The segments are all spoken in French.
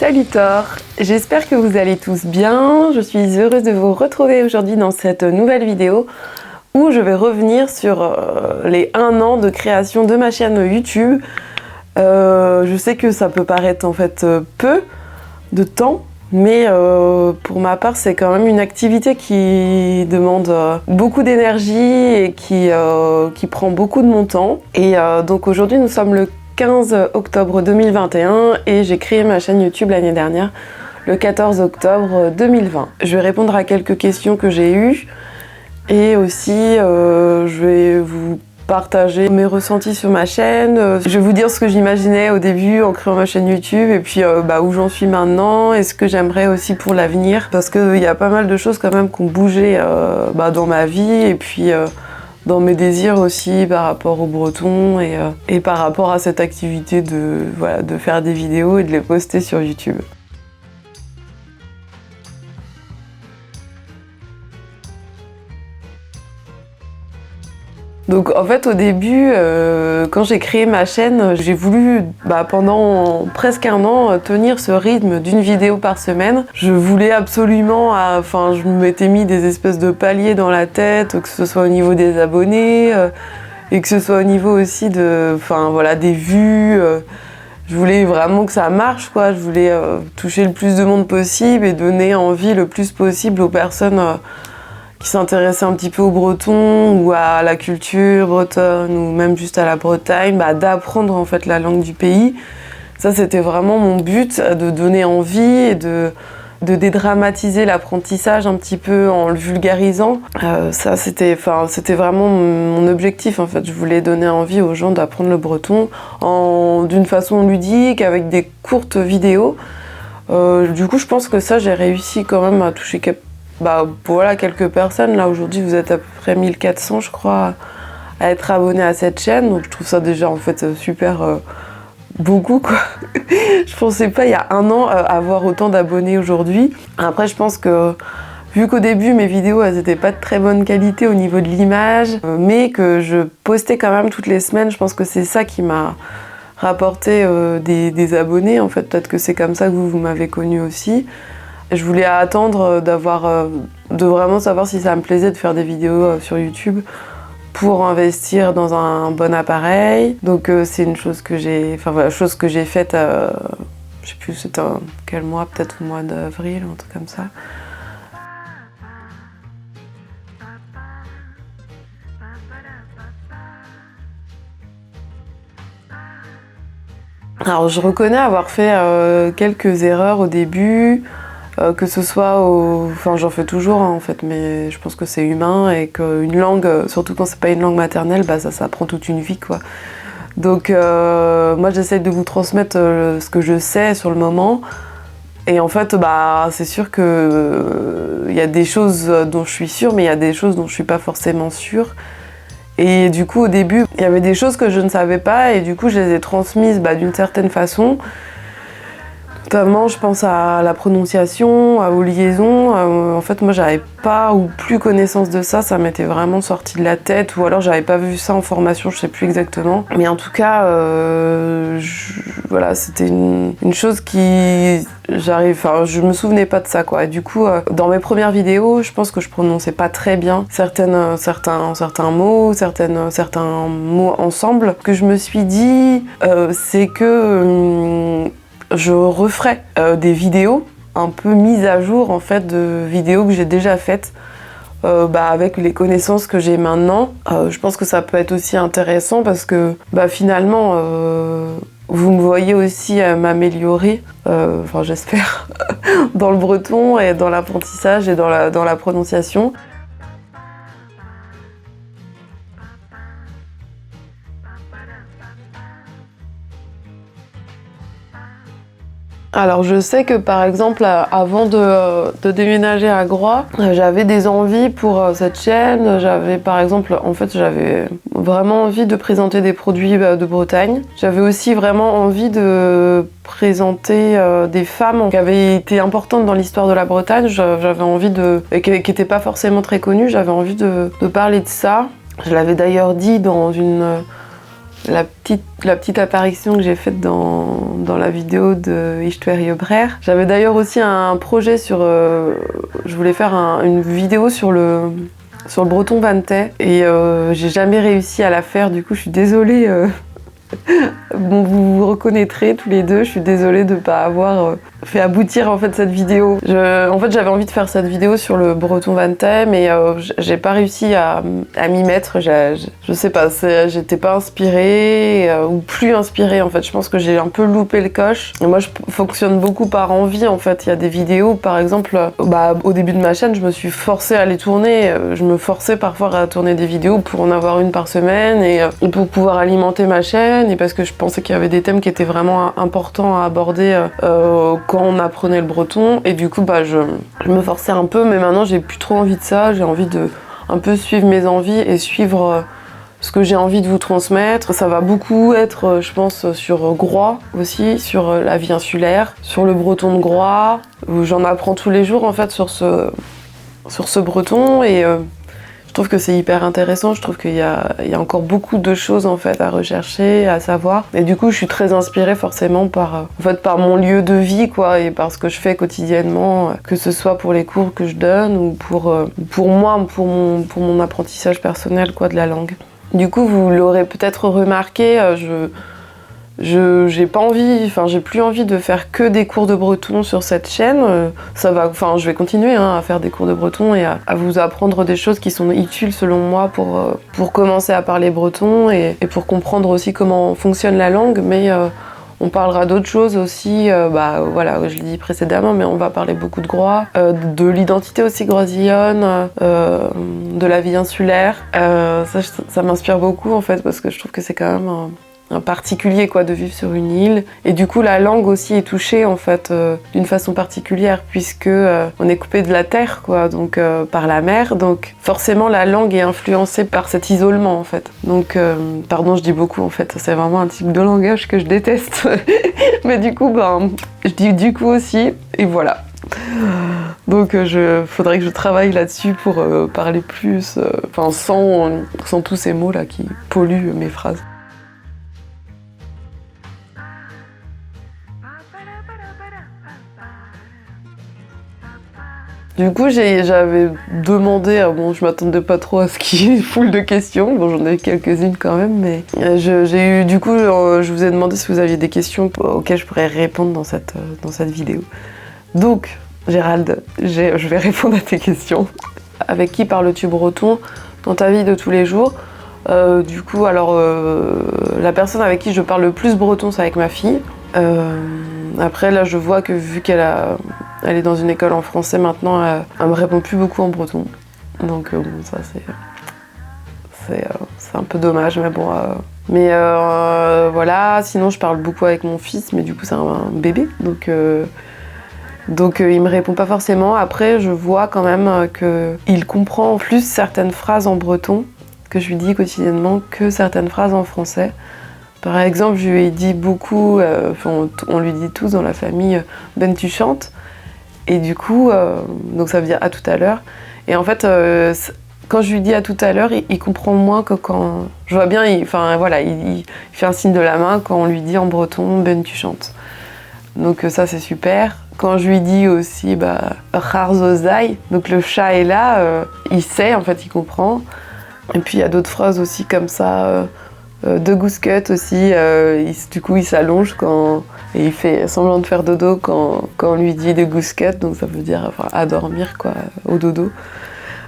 Salut Thor, j'espère que vous allez tous bien. Je suis heureuse de vous retrouver aujourd'hui dans cette nouvelle vidéo où je vais revenir sur les 1 an de création de ma chaîne YouTube. Je sais que ça peut paraître en fait peu de temps, mais pour ma part c'est quand même une activité qui demande beaucoup d'énergie et qui prend beaucoup de mon temps. Et donc aujourd'hui nous sommes le 15 octobre 2021 et j'ai créé ma chaîne YouTube l'année dernière, le 14 octobre 2020. Je vais répondre à quelques questions que j'ai eues et aussi je vais vous partager mes ressentis sur ma chaîne. Je vais vous dire ce que j'imaginais au début en créant ma chaîne YouTube et puis où j'en suis maintenant et ce que j'aimerais aussi pour l'avenir, parce qu'il y a pas mal de choses quand même qui ont bougé dans ma vie et puis dans mes désirs aussi par rapport aux Bretons et par rapport à cette activité de faire des vidéos et de les poster sur YouTube. Donc en fait au début, quand j'ai créé ma chaîne, j'ai voulu pendant presque 1 an tenir ce rythme d'une vidéo par semaine. Je voulais absolument, je m'étais mis des espèces de paliers dans la tête, que ce soit au niveau des abonnés et que ce soit au niveau aussi des vues. Je voulais vraiment que ça marche, quoi. Je voulais toucher le plus de monde possible et donner envie le plus possible aux personnes qui s'intéressaient un petit peu aux Bretons ou à la culture bretonne ou même juste à la Bretagne, d'apprendre en fait la langue du pays. Ça c'était vraiment mon but, de donner envie et de dédramatiser l'apprentissage un petit peu en le vulgarisant. Ça c'était vraiment mon objectif en fait. Je voulais donner envie aux gens d'apprendre le breton d'une façon ludique avec des courtes vidéos. Du coup je pense que ça j'ai réussi quand même à toucher quelques personnes. Là aujourd'hui vous êtes à peu près 1400 je crois à être abonnés à cette chaîne, donc je trouve ça déjà en fait super beaucoup quoi. Je pensais pas il y a 1 an avoir autant d'abonnés aujourd'hui. Après je pense que vu qu'au début mes vidéos elles étaient pas de très bonne qualité au niveau de l'image, mais que je postais quand même toutes les semaines, je pense que c'est ça qui m'a rapporté des abonnés en fait. Peut-être que c'est comme ça que vous m'avez connu aussi. Je voulais attendre de vraiment savoir si ça me plaisait de faire des vidéos sur YouTube pour investir dans un bon appareil. Donc c'est une chose que j'ai faite, je sais plus c'était quel mois, peut-être au mois d'avril, un truc comme ça. Alors je reconnais avoir fait quelques erreurs au début. Que ce soit j'en fais toujours en fait, mais je pense que c'est humain et qu'une langue, surtout quand c'est pas une langue maternelle, ça prend toute une vie quoi. Donc moi j'essaye de vous transmettre ce que je sais sur le moment, et en fait c'est sûr que il y a des choses dont je suis sûre, mais il y a des choses dont je suis pas forcément sûre. Et du coup au début il y avait des choses que je ne savais pas et du coup je les ai transmises d'une certaine façon. Notamment, je pense à la prononciation, aux liaisons. En fait, moi, j'avais pas ou plus connaissance de ça. Ça m'était vraiment sorti de la tête, ou alors j'avais pas vu ça en formation, je sais plus exactement. Mais en tout cas, c'était une chose je me souvenais pas de ça, quoi. Et du coup, dans mes premières vidéos, je pense que je prononçais pas très bien certains mots, certains mots ensemble. Ce que je me suis dit, c'est que je referai des vidéos un peu mises à jour en fait de vidéos que j'ai déjà faites avec les connaissances que j'ai maintenant. Je pense que ça peut être aussi intéressant parce que finalement vous me voyez aussi m'améliorer, j'espère, dans le breton et dans l'apprentissage et dans la prononciation. Alors je sais que par exemple avant de déménager à Groix, j'avais des envies pour cette chaîne. J'avais vraiment envie de présenter des produits de Bretagne. J'avais aussi vraiment envie de présenter des femmes qui avaient été importantes dans l'histoire de la Bretagne. J'avais envie qui n'étaient pas forcément très connues, j'avais envie de parler de ça. Je l'avais d'ailleurs dit dans une la petite apparition que j'ai faite dans la vidéo de Istver Jobrer. J'avais d'ailleurs aussi un projet sur... je voulais faire une vidéo sur le breton vantais et j'ai jamais réussi à la faire, du coup je suis désolée. Bon, vous vous reconnaîtrez tous les deux, je suis désolée de ne pas avoir fait aboutir en fait cette vidéo. En fait j'avais envie de faire cette vidéo sur le breton vantais, mais j'ai pas réussi à m'y mettre. Je sais pas, j'étais pas inspirée ou plus inspirée en fait. Je pense que j'ai un peu loupé le coche. Et moi je fonctionne beaucoup par envie en fait. Il y a des vidéos par exemple, au début de ma chaîne je me suis forcée à les tourner. Je me forçais parfois à tourner des vidéos pour en avoir une par semaine et pour pouvoir alimenter ma chaîne et parce que je pensais qu'il y avait des thèmes qui étaient vraiment importants à aborder quand on apprenait le breton et du coup je me forçais un peu, mais maintenant j'ai plus trop envie de ça. J'ai envie de un peu suivre mes envies et suivre ce que j'ai envie de vous transmettre. Ça va beaucoup être, je pense, sur Groix aussi, sur la vie insulaire, sur le breton de Groix, où j'en apprends tous les jours en fait sur ce breton et je trouve que c'est hyper intéressant. Je trouve qu'il y a encore beaucoup de choses en fait à rechercher, à savoir. Et du coup, je suis très inspirée forcément par mon lieu de vie quoi, et par ce que je fais quotidiennement, que ce soit pour les cours que je donne ou pour moi, pour mon apprentissage personnel quoi de la langue. Du coup, vous l'aurez peut-être remarqué, j'ai plus envie de faire que des cours de breton sur cette chaîne. Je vais continuer à faire des cours de breton et à vous apprendre des choses qui sont utiles selon moi pour commencer à parler breton et pour comprendre aussi comment fonctionne la langue. Mais on parlera d'autres choses aussi, je l'ai dit précédemment, mais on va parler beaucoup de Groix, de l'identité aussi groisillonne, de la vie insulaire. Ça m'inspire beaucoup en fait parce que je trouve que c'est quand même un particulier quoi de vivre sur une île et du coup la langue aussi est touchée en fait d'une façon particulière puisque on est coupé de la terre quoi, donc par la mer, donc forcément la langue est influencée par cet isolement en fait. Donc pardon, je dis beaucoup en fait, c'est vraiment un type de langage que je déteste mais du coup je dis du coup aussi et voilà. Donc faudrait que je travaille là-dessus pour parler plus sans tous ces mots là qui polluent mes phrases. Du coup, j'avais demandé, je m'attendais pas trop à ce qu'il y ait foule de questions, bon j'en ai eu quelques-unes quand même, mais je vous ai demandé si vous aviez des questions auxquelles je pourrais répondre dans cette vidéo. Donc, Gérald, je vais répondre à tes questions. Avec qui parles-tu breton dans ta vie de tous les jours ? Du coup, la personne avec qui je parle le plus breton, c'est avec ma fille. Après, là, je vois que vu qu'elle est dans une école en français maintenant, elle me répond plus beaucoup en breton. Donc ça c'est un peu dommage, mais bon. Voilà, sinon je parle beaucoup avec mon fils, mais du coup c'est un bébé, donc il me répond pas forcément. Après, je vois quand même qu'il comprend en plus certaines phrases en breton que je lui dis quotidiennement que certaines phrases en français. Par exemple, je lui ai dit beaucoup, on lui dit tous dans la famille Ben tu chantes, et du coup, donc ça veut dire à tout à l'heure. Et en fait, quand je lui dis à tout à l'heure, il comprend moins que quand je vois bien, il fait un signe de la main quand on lui dit en breton Ben tu chantes. Donc ça c'est super. Quand je lui dis aussi Rar zozai, donc le chat est là, il sait en fait, il comprend. Et puis il y a d'autres phrases aussi comme ça. De gousquette aussi, du coup il s'allonge et il fait semblant de faire dodo quand on lui dit de gousquette, donc ça veut dire à dormir quoi, au dodo.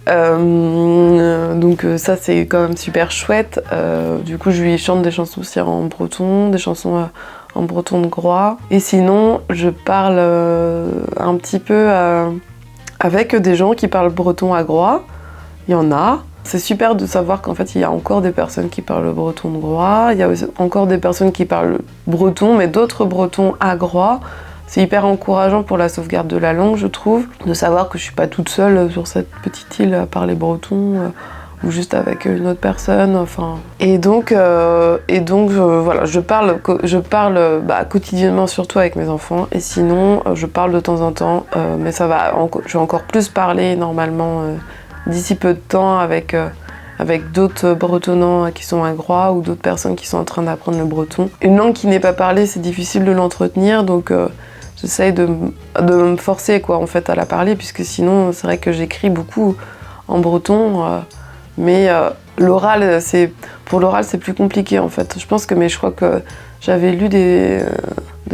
Donc ça c'est quand même super chouette. Du coup je lui chante des chansons aussi en breton, des chansons en breton de Groix. Et sinon je parle un petit peu avec des gens qui parlent breton à Groix, il y en a. C'est super de savoir qu'en fait, il y a encore des personnes qui parlent breton de Groix, il y a encore des personnes qui parlent breton, mais d'autres bretons à Groix. C'est hyper encourageant pour la sauvegarde de la langue, je trouve, de savoir que je suis pas toute seule sur cette petite île à parler breton, ou juste avec une autre personne, enfin. Et donc voilà, je parle quotidiennement surtout avec mes enfants, et sinon, je parle de temps en temps, mais je vais encore plus parler normalement d'ici peu de temps avec avec d'autres bretonnants qui sont à Groix ou d'autres personnes qui sont en train d'apprendre le breton. Une langue qui n'est pas parlée, c'est difficile de l'entretenir, donc j'essaye de me forcer quoi, en fait, à la parler, puisque sinon c'est vrai que j'écris beaucoup en breton, mais pour l'oral c'est plus compliqué en fait. Je crois que j'avais lu des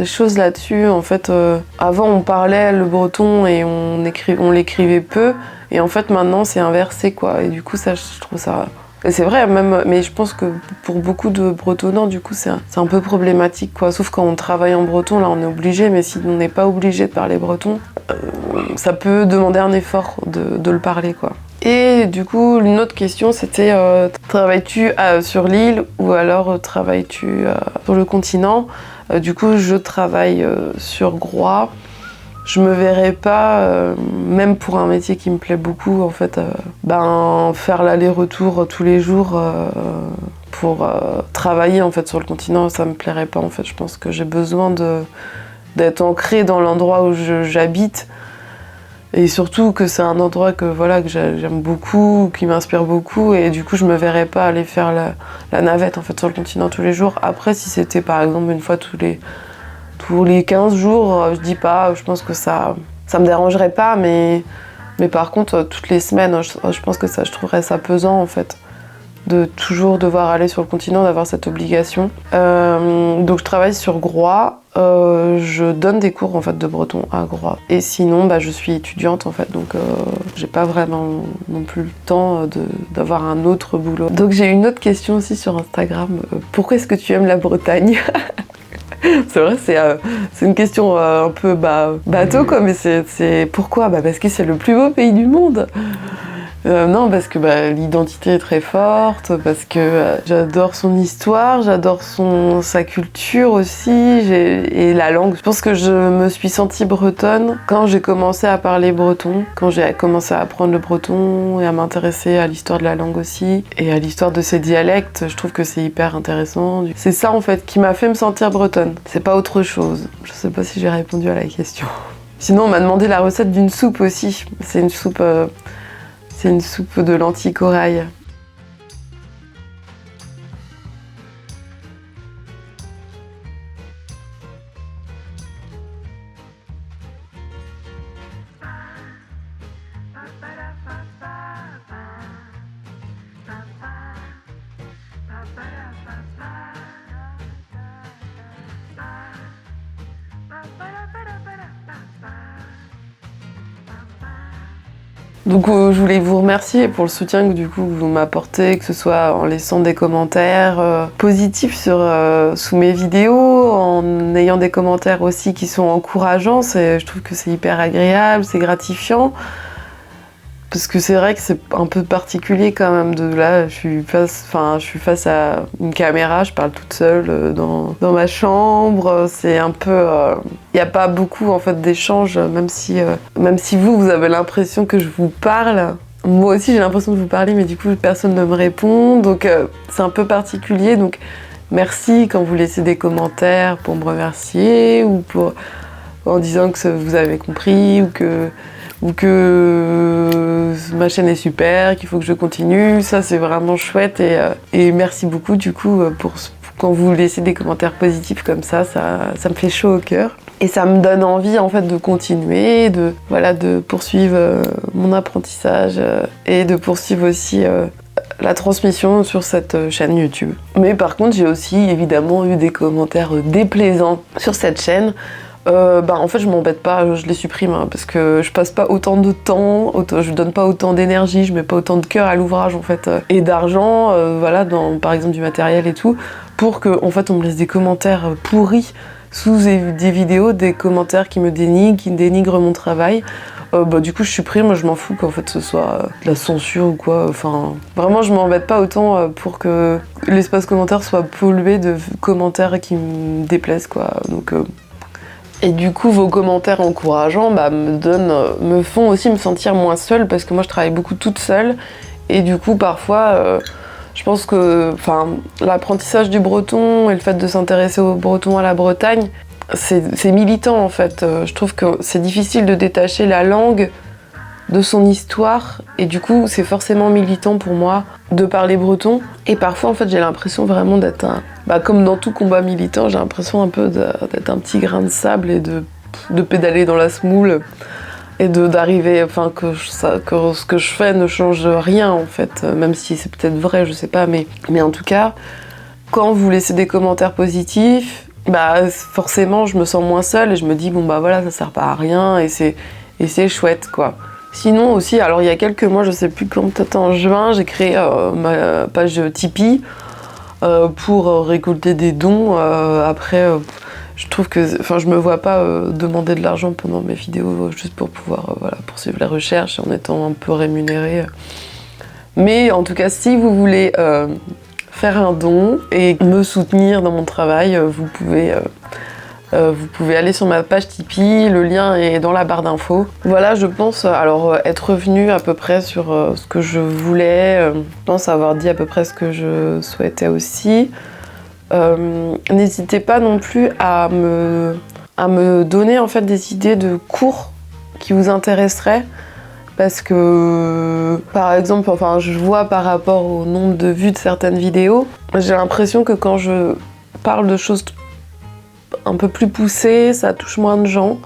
choses là-dessus. En fait, avant on parlait le breton et on l'écrivait peu, et en fait maintenant c'est inversé quoi. Et du coup ça, je trouve ça. Et c'est vrai même, mais je pense que pour beaucoup de bretonnants, du coup c'est un peu problématique quoi. Sauf quand on travaille en breton, là on est obligé, mais si on n'est pas obligé de parler breton, ça peut demander un effort de le parler quoi. Et du coup, une autre question, c'était travailles-tu sur l'île ou alors travailles-tu sur le continent? Du coup, je travaille sur Groix. Je me verrais pas, même pour un métier qui me plaît beaucoup, en fait, faire l'aller-retour tous les jours pour travailler en fait sur le continent, ça me plairait pas en fait. Je pense que j'ai besoin d'être ancrée dans l'endroit où j'habite. Et surtout que c'est un endroit que j'aime beaucoup, qui m'inspire beaucoup, et du coup je me verrais pas aller faire la navette en fait sur le continent tous les jours. Après, si c'était par exemple une fois tous les 15 jours, je dis pas, je pense que ça me dérangerait pas, mais par contre toutes les semaines, je pense que je trouverais ça pesant en fait, de toujours devoir aller sur le continent, d'avoir cette obligation. Donc je travaille sur Groix. Je donne des cours en fait de breton à Groix. Et sinon, je suis étudiante en fait, donc j'ai pas vraiment non plus le temps d'avoir un autre boulot. Donc j'ai une autre question aussi sur Instagram. Pourquoi est-ce que tu aimes la Bretagne? C'est vrai, c'est une question un peu bateau quoi, mais c'est pourquoi? Parce que c'est le plus beau pays du monde. Non, parce que l'identité est très forte, parce que j'adore son histoire, j'adore sa culture aussi, et la langue. Je pense que je me suis sentie bretonne quand j'ai commencé à parler breton, quand j'ai commencé à apprendre le breton et à m'intéresser à l'histoire de la langue aussi, et à l'histoire de ses dialectes. Je trouve que c'est hyper intéressant. C'est ça en fait qui m'a fait me sentir bretonne, c'est pas autre chose. Je sais pas si j'ai répondu à la question. Sinon, on m'a demandé la recette d'une soupe aussi. C'est une soupe de lentilles corail. Donc je voulais vous remercier pour le soutien que du coup vous m'apportez, que ce soit en laissant des commentaires positifs sous mes vidéos, en ayant des commentaires aussi qui sont encourageants. Je trouve que c'est hyper agréable, c'est gratifiant. Parce que c'est vrai que c'est un peu particulier quand même je suis face à une caméra, je parle toute seule dans ma chambre. C'est un peu, il n'y a pas beaucoup en fait d'échanges, même si vous avez l'impression que je vous parle. Moi aussi j'ai l'impression de vous parler, mais du coup personne ne me répond, donc c'est un peu particulier. Donc merci quand vous laissez des commentaires pour me remercier ou en disant que vous avez compris ou que ma chaîne est super, qu'il faut que je continue. Ça c'est vraiment chouette, et merci beaucoup du coup quand vous laissez des commentaires positifs comme ça me fait chaud au cœur. Et ça me donne envie en fait de continuer, de poursuivre mon apprentissage et de poursuivre aussi la transmission sur cette chaîne YouTube. Mais par contre j'ai aussi évidemment eu des commentaires déplaisants sur cette chaîne. En fait je m'embête pas, je les supprime parce que je passe pas autant de temps, je donne pas autant d'énergie, je mets pas autant de cœur à l'ouvrage en fait, et d'argent, dans par exemple du matériel et tout, pour que en fait on me laisse des commentaires pourris sous des vidéos, des commentaires qui me dénigrent, qui dénigrent mon travail. Du coup je supprime, moi je m'en fous qu'en fait ce soit de la censure ou quoi, enfin vraiment je m'embête pas autant pour que l'espace commentaire soit pollué de commentaires qui me déplaisent quoi, donc et du coup, vos commentaires encourageants me font aussi me sentir moins seule, parce que moi je travaille beaucoup toute seule, et du coup parfois je pense que l'apprentissage du breton et le fait de s'intéresser au breton à la Bretagne, c'est militant en fait. Je trouve que c'est difficile de détacher la langue de son histoire et du coup c'est forcément militant pour moi de parler breton et parfois en fait j'ai l'impression vraiment d'être comme dans tout combat militant, j'ai l'impression un peu d'être un petit grain de sable et de pédaler dans la semoule et d'arriver, enfin que ce que je fais ne change rien en fait, même si c'est peut-être vrai, je sais pas, mais en tout cas quand vous laissez des commentaires positifs, forcément je me sens moins seule et je me dis bon voilà, ça sert pas à rien et c'est chouette quoi. Sinon aussi, alors il y a quelques mois, je sais plus quand, peut-être en juin, j'ai créé ma page Tipeee pour récolter des dons. Après, je trouve que, je me vois pas demander de l'argent pendant mes vidéos juste pour pouvoir poursuivre la recherche en étant un peu rémunérée. Mais en tout cas, si vous voulez faire un don et me soutenir dans mon travail, vous pouvez aller sur ma page Tipeee, le lien est dans la barre d'infos. Voilà, je pense être revenue à peu près sur ce que je voulais. Je pense avoir dit à peu près ce que je souhaitais aussi. N'hésitez pas non plus à me donner en fait des idées de cours qui vous intéresseraient. Parce que, par exemple, je vois par rapport au nombre de vues de certaines vidéos, j'ai l'impression que quand je parle de choses un peu plus poussées, ça touche moins de gens.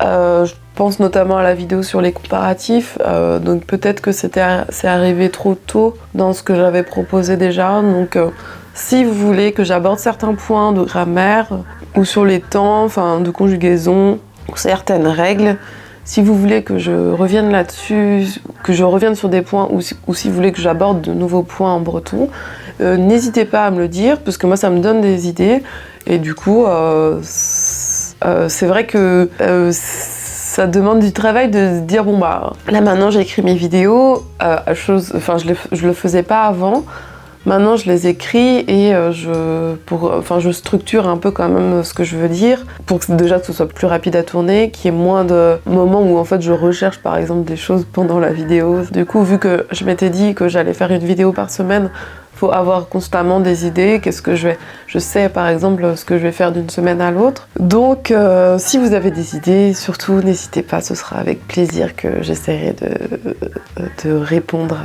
Je pense notamment à la vidéo sur les comparatifs, donc peut-être que c'est arrivé trop tôt dans ce que j'avais proposé déjà. Donc si vous voulez que j'aborde certains points de grammaire ou sur les temps, de conjugaison, ou certaines règles, si vous voulez que je revienne là-dessus, que je revienne sur des points, ou si vous voulez que j'aborde de nouveaux points en breton, n'hésitez pas à me le dire, parce que moi ça me donne des idées, et du coup, c'est vrai que ça demande du travail de dire là maintenant j'écris mes vidéos, je le faisais pas avant. Maintenant, je les écris et je structure un peu quand même ce que je veux dire pour que déjà que ce soit plus rapide à tourner, qu'il y ait moins de moments où en fait je recherche par exemple des choses pendant la vidéo. Du coup, vu que je m'étais dit que j'allais faire une vidéo par semaine, faut avoir constamment des idées. Je sais par exemple ce que je vais faire d'une semaine à l'autre. Donc, si vous avez des idées, surtout n'hésitez pas, ce sera avec plaisir que j'essaierai de répondre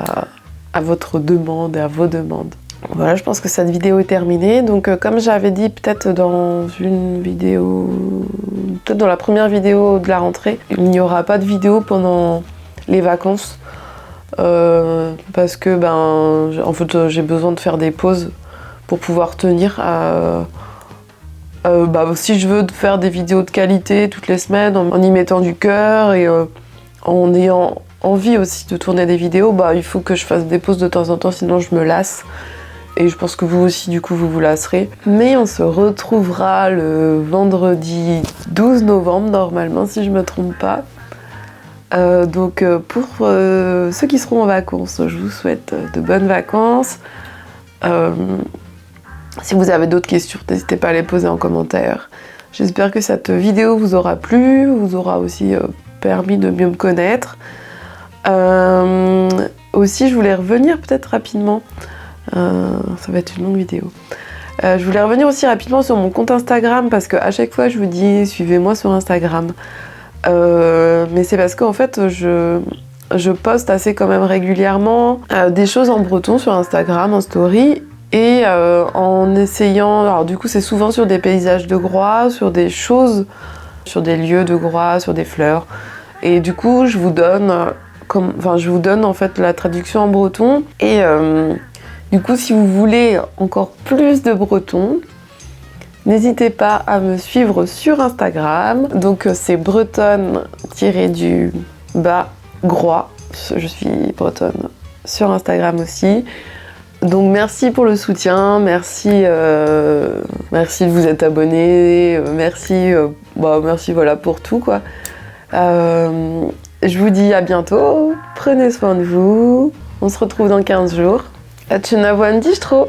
à votre demande et à vos demandes. Voilà, je pense que cette vidéo est terminée. Donc comme j'avais dit peut-être dans la première vidéo de la rentrée, il n'y aura pas de vidéo pendant les vacances parce que en fait j'ai besoin de faire des pauses pour pouvoir tenir si je veux faire des vidéos de qualité toutes les semaines en y mettant du cœur et en ayant envie aussi de tourner des vidéos, il faut que je fasse des pauses de temps en temps, sinon je me lasse. Et je pense que vous aussi, du coup, vous vous lasserez. Mais on se retrouvera le vendredi 12 novembre, normalement, si je me trompe pas. Donc, pour ceux qui seront en vacances, je vous souhaite de bonnes vacances. Si vous avez d'autres questions, n'hésitez pas à les poser en commentaire. J'espère que cette vidéo vous aura plu, vous aura aussi permis de mieux me connaître. Aussi, je voulais revenir peut-être rapidement, ça va être une longue vidéo. Je voulais revenir aussi rapidement sur mon compte Instagram parce qu'à chaque fois je vous dis suivez-moi sur Instagram. Mais c'est parce qu'en fait je poste assez quand même régulièrement des choses en breton sur Instagram, en story. Et en essayant, alors du coup c'est souvent sur des paysages de Groix, sur des choses, sur des lieux de Groix, sur des fleurs. Et du coup je vous donne en fait la traduction en breton et du coup si vous voulez encore plus de breton, n'hésitez pas à me suivre sur Instagram. Donc c'est bretonne-groix, je suis bretonne sur Instagram aussi. Donc merci pour le soutien, merci de vous être abonné, merci voilà pour tout quoi. Je vous dis à bientôt, prenez soin de vous, on se retrouve dans 15 jours. Tjena, Distro.